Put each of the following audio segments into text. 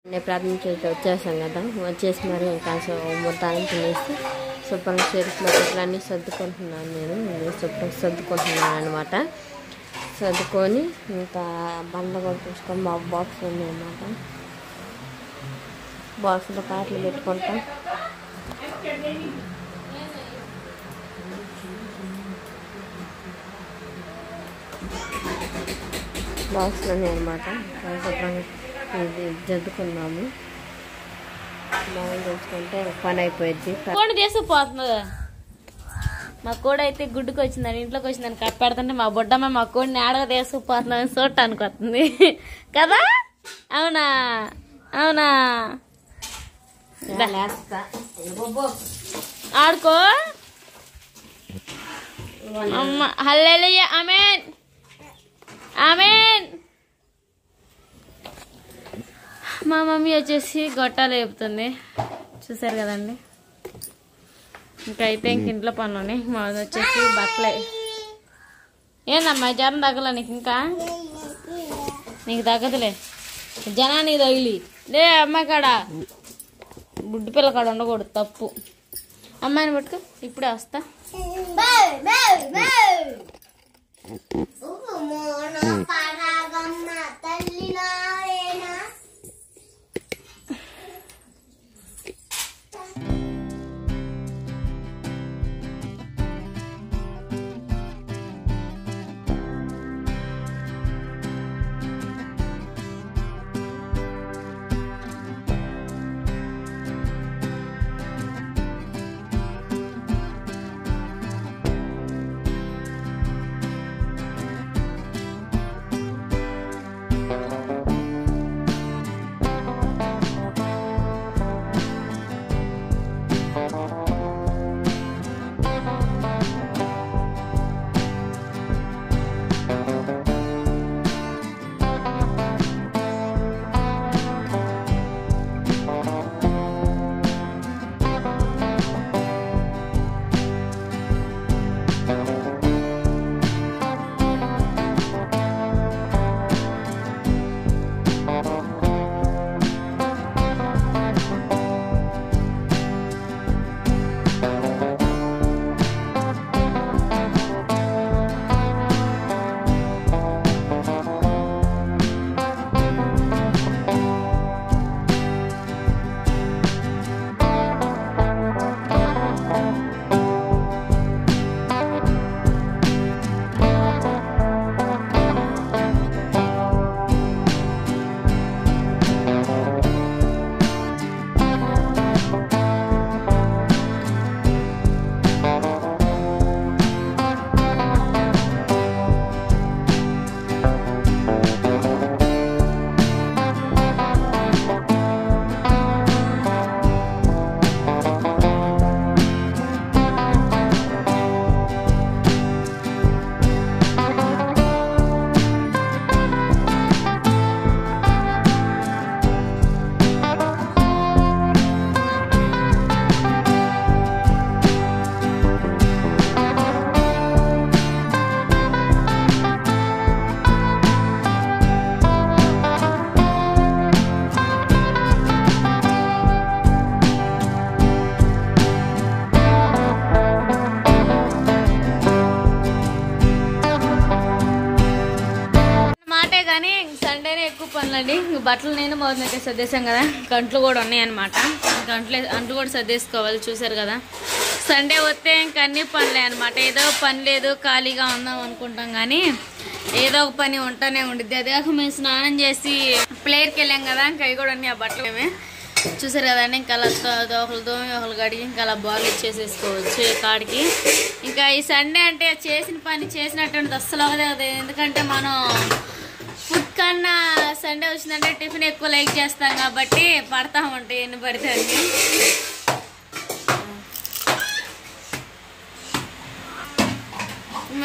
నేను ప్రార్థించి వచ్చేసాం కదా, వచ్చేసి మరి ఇంకా మొత్తాన్ని తినేసి శుభ్రంగా చేరుకున్న అన్నీ సర్దుకుంటున్నాను. నేను శుభ్రంగా సర్దుకుంటున్నాను అనమాట. సర్దుకొని ఇంకా బండ కూడా చూసుకొని మా బాక్స్ ఉంది అనమాట. బాక్స్లో పాటలు పెట్టుకుంటాం. బాక్స్లోనే అనమాట. శుభ్రంగా ఇది జద్దుకున్నాము. బాగా తెచ్చుకుంటే పని అయిపోయింది. కోడి తీసుకుపోతుంది. మా కోడి అయితే గుడ్డుకు వచ్చిందని ఇంట్లోకి వచ్చిందని కప్పెడుతుంటే మా బుడ్డమ్మ మా కోడిని ఆడగా తీసుకుపోతుందని చూడటానికి వస్తుంది కదా. అవునా అవునా, ఆడుకో అమ్మ. హల్లెలూయా, ఆమేన్ ఆమేన్. మా మమ్మీ వచ్చేసి గొట్టాలు వేపుతుంది, చూసారు కదండి. ఇంకా అయితే ఇంక ఇంట్లో పనులు. మా వచ్చేసి బట్టలే. ఏందమ్మా జ్వరం తగ్గల నీకు? ఇంకా నీకు తగ్గదులే, జనానికి తగిలి లే. అమ్మాయి కాడ బుడ్డి పిల్ల కాడ ఉండకూడదు, తప్పు. అమ్మాయిని పట్టుకో, ఇప్పుడే వస్తా. సండేనే ఎక్కువ పనులండి. బట్టలు నేను మొదలైతే సర్దేశాం కదా, కంట్లు కూడా ఉన్నాయన్నమాట. అంట్లు కూడా సర్దేసుకోవాలి, చూసారు కదా. సండే వస్తే ఇంక అన్ని పనులే అనమాట. ఏదో పని లేదు ఖాళీగా ఉందాం అనుకుంటాం కానీ ఏదో ఒక పని ఉంటూనే ఉండిద్ది. అదే మేము స్నానం చేసి ప్లేయర్కి వెళ్ళాం కదా, ఇంకా అవి కూడా అన్నీ ఆ బట్టలు ఏమే చూసారు కదండి. ఇంకా అలా ఒకరు దోమి ఒకరు గడిగి ఇంకా అలా బాగా ఇచ్చేసేసుకోవచ్చు కాడికి. ఇంకా ఈ సండే అంటే చేసిన పని చేసినట్టు అస్సలు అవదే. ఎందుకంటే మనం ఫుడ్ కన్నా సండే వచ్చిందంటే టిఫిన్ ఎక్కువ లైక్ చేస్తాం కాబట్టి పడతా ఉంటాయి ఎన్ని పడితే అన్ని.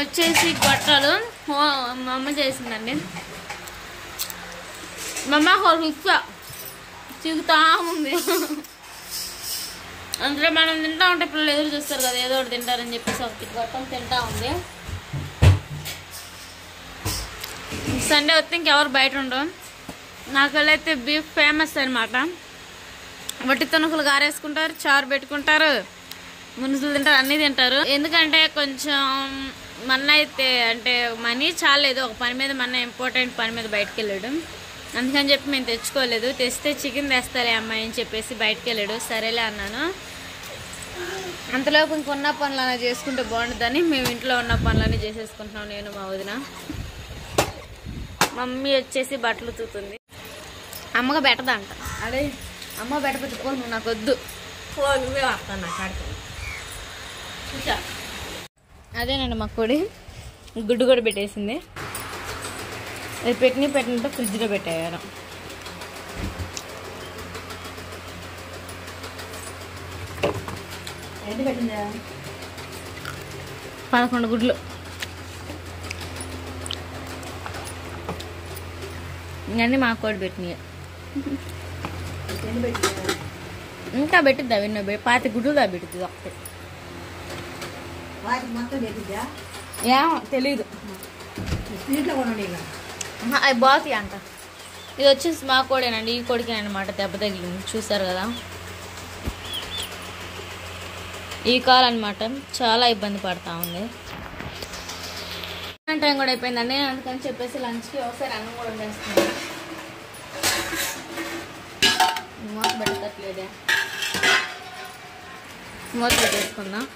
వచ్చేసి గొట్టలు మా అమ్మ చేసిందండి. మా అమ్మ ఒక చిగుతా ఉంది. అందులో మనం తింటా ఉంటే పిల్లలు ఎదురు చూస్తారు కదా, ఏదో ఒకటి తింటారని చెప్పేసి ఒక గొట్టం తింటా ఉంది. సండే వస్తే ఇంకెవరు బయట ఉండవు. నాకైతే బీఫ్ ఫేమస్ అనమాట. వట్టి తణుకులు గారేసుకుంటారు, చారు పెట్టుకుంటారు, మునుసులు తింటారు, అన్నీ తింటారు. ఎందుకంటే కొంచెం మన్న అయితే అంటే మనీ చాలేదు, ఒక పని మీద మన్న ఇంపార్టెంట్ పని మీద బయటకు వెళ్ళాడు. అందుకని చెప్పి మేము తెచ్చుకోలేదు. తెస్తే చికెన్ తెస్తాలే అమ్మాయి అని చెప్పేసి బయటకు వెళ్ళాడు. సరేలే అన్నాను. అంతలోపు ఇంకొన్న పనులు చేసుకుంటే బాగుంటుందని మేము ఇంట్లో ఉన్న పనులన్నీ చేసేసుకుంటున్నాం, నేను మా వదిన. మమ్మీ వచ్చేసి బట్టలు ఉతుకుతుంది. అమ్మగా పెట్టదంట. అదే అమ్మ పెట్టకపోతే పో, నువ్వు నాకు వద్దు. నువ్వే వస్తాను నాకు ఆడుతుంది. అదేనండి మా కొడి గుడ్డు కూడా పెట్టేసింది. అది పెట్టినట్టు ఫ్రిడ్జ్లో పెట్టేయారు. ఎంత పెట్టిందా? 11 గుడ్లు. ఇవన్నీ మా కోడి పెట్టినాయి. ఇంకా పెట్టిద్దా విన్న 5 గుడ్లు దా పెట్టిద్ది ఒకటి. ఏమో తెలీదు. అవి బాగుతాయి అంట. ఇది వచ్చేసి మా కోడేనండి. ఈ కోడికి అనమాట దెబ్బ తగిలింది, చూసారు కదా. ఈ కాలు అనమాట చాలా ఇబ్బంది పడతా ఉంది. టైం కూడా అయిపోయిందండి. అందుకని చెప్పేసి లంచ్కి ఒకసారి అన్నం కూడా వండేస్తున్నాను. మూత పెట్టట్లేదే, మూత పెట్టేసుకుందాం.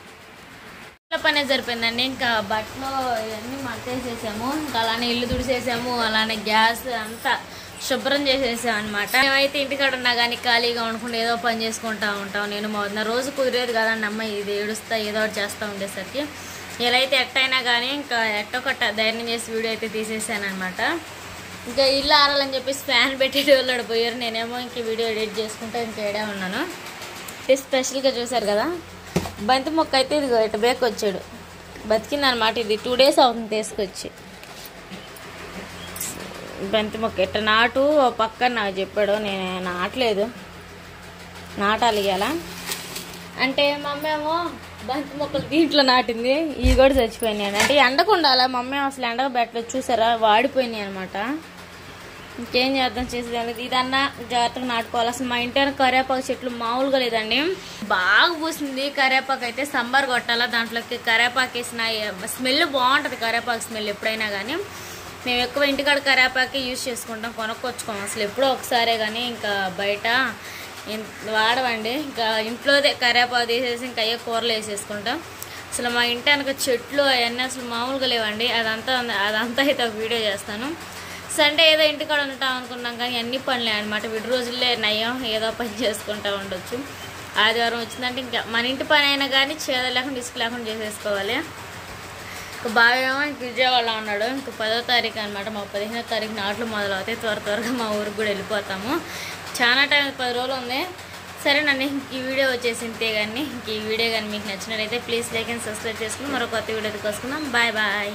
పనే సరిపోయిందండి. ఇంకా బట్టలు ఇవన్నీ మట్టేసేసాము. ఇంకా అలానే ఇల్లు తుడిసేసాము, అలానే గ్యాస్ అంతా శుభ్రం చేసేసాం అనమాట. మేమైతే ఇంటికాడ ఉన్నా కానీ ఖాళీగా ఉండకుండా ఏదో పని చేసుకుంటా ఉంటాం. నేను మొదన రోజు కుదిరేది కదండి అమ్మ, ఇది ఏడుస్తా ఏదో ఒకటి చేస్తూ ఉండేసరికి ఇలా అయితే ఎట్టయినా కానీ ఇంకా ఎట్టొకట్ట ధైర్యం చేసి వీడియో అయితే తీసేసాను అనమాట. ఇంకా ఇల్లు ఆరాలని చెప్పేసి ఫ్యాన్ పెట్టి వెళ్ళాడు పోయారు. నేనేమో ఇంక వీడియో ఎడిట్ చేసుకుంటా ఇంకా ఏడే ఉన్నాను. స్పెషల్గా చూసారు కదా, బంతి మొక్క అయితే ఇది ఇటు బేక్ వచ్చాడు, బతికిందనమాట. ఇది 2 days అవుతుంది తీసుకొచ్చి. బంతి మొక్క ఇట్ట నాటు పక్కన నాకు చెప్పాడు, నేను నాటలేదు, నాటాలి ఇలా అంటే. మా అమ్మ ఏమో బంతి మొక్కలు దీంట్లో నాటింది, ఇవి కూడా చచ్చిపోయినాయి. అంటే ఎండకు ఉండాలా, మా అమ్మ అసలు ఎండకు పెట్టలేదు, చూసారా వాడిపోయినాయి అనమాట. ఇంకేం చేద్దాం చేసేదానికి ఇదన్నా జాగ్రత్తగా నాటుకోవాలి. అసలు మా ఇంటి కరివేపాకు చెట్లు మామూలుగా లేదండి, బాగా పూసింది. కరివేపాకు అయితే సంబార్ కొట్టాలా, దాంట్లోకి కరివేపాకు వేసిన స్మెల్ బాగుంటుంది. కరివేపాకు స్మెల్ ఎప్పుడైనా కానీ మేము ఎక్కువ ఇంటికాడ కరివేపాకే యూజ్ చేసుకుంటాం, కొనుక్కొచ్చుకోం అసలు ఎప్పుడో ఒకసారే. కానీ ఇంకా బయట వాడవండి. ఇంకా ఇంట్లోదే కరివేపాకు తీసేసి ఇంకా అయ్యే కూరలు వేసేసుకుంటాం. అసలు మా ఇంటి వెనక చెట్లు అవన్నీ అసలు మామూలుగా లేవండి. అదంతా అయితే ఒక వీడియో చేస్తాను. సండే ఏదో ఇంటికాడ ఉంటాం అనుకున్నాం కానీ అన్ని పనులే అనమాట. విడి రోజుల్లో నయ్యం ఏదో పని చేసుకుంటూ ఉండొచ్చు. ఆదివారం వచ్చిందంటే ఇంకా మన ఇంటి పని అయినా కానీ చేద లేకుండా ఇసుక లేకుండా చేసేసుకోవాలి. ఇంకా బావేమో ఇంక విజయవాడలో ఉన్నాడు. ఇంక 10వ తారీఖు అనమాట, మా 15వ తారీఖు నాట్లు మొదలవుతాయి. త్వరగా మా ఊరికి కూడా వెళ్ళిపోతాము. చాలా టైం 10 రోజులు ఉంది. సరేనండి, ఈ వీడియో వచ్చేసి ఇంతే. కానీ ఈ వీడియో కానీ మీకు నచ్చినట్లయితే ప్లీజ్ లైక్ అండ్ సబ్స్క్రైబ్ చేసుకుని మరో కొత్త వీడియో తీసుకుందాం. Bye bye.